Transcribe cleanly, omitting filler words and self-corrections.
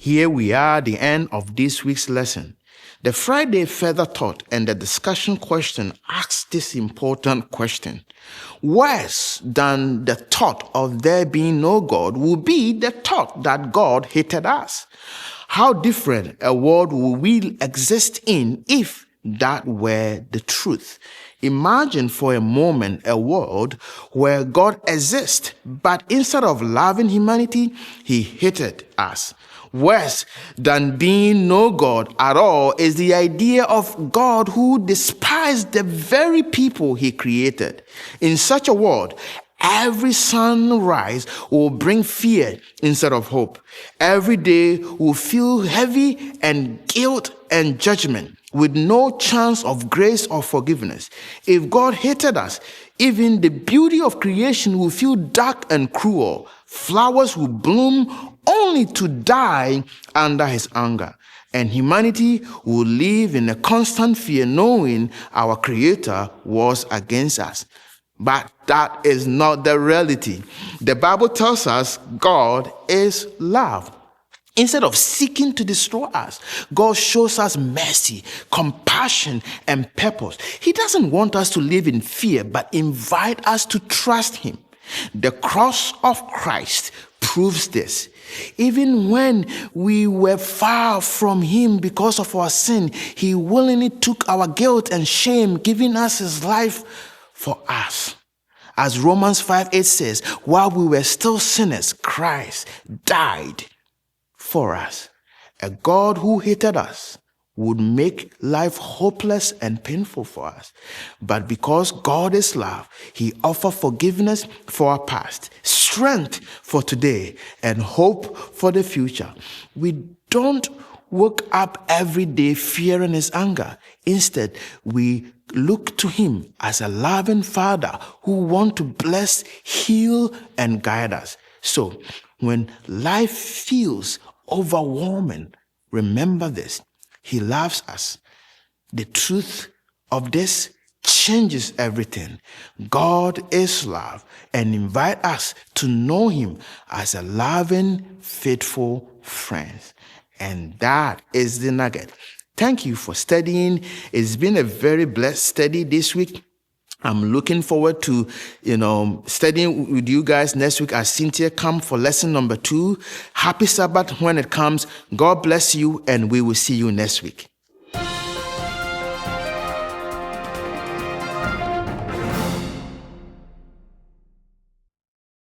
Here we are at the end of this week's lesson. The Friday further thought and the discussion question asks this important question. Worse than the thought of there being no God would be the thought that God hated us. How different a world would we exist in if that were the truth? Imagine for a moment a world where God exists, but instead of loving humanity, he hated us. Worse than being no God at all is the idea of God who despised the very people he created. In such a world, every sunrise will bring fear instead of hope. Every day will feel heavy and guilt and judgment, with no chance of grace or forgiveness. If God hated us, even the beauty of creation will feel dark and cruel. Flowers will bloom only to die under his anger. And humanity will live in a constant fear, knowing our Creator was against us. But that is not the reality. The Bible tells us God is love. Instead of seeking to destroy us, God shows us mercy, compassion, and purpose. He doesn't want us to live in fear, but invite us to trust him. The cross of Christ proves this. Even when we were far from him because of our sin, he willingly took our guilt and shame, giving us his life for us. As Romans 5:8 says, while we were still sinners, Christ died for us. A God who hated us would make life hopeless and painful for us. But because God is love, he offers forgiveness for our past, strength for today, and hope for the future. We don't wake up every day fearing his anger. Instead, we look to him as a loving Father who wants to bless, heal, and guide us. So, when life feels overwhelming, remember this. He loves us. The truth of this changes everything. God is love and invite us to know him as a loving, faithful friend. And that is the nugget. Thank you for studying. It's been a very blessed study this week. I'm looking forward to, studying with you guys next week as Cynthia comes for lesson number 2. Happy Sabbath when it comes. God bless you, and we will see you next week.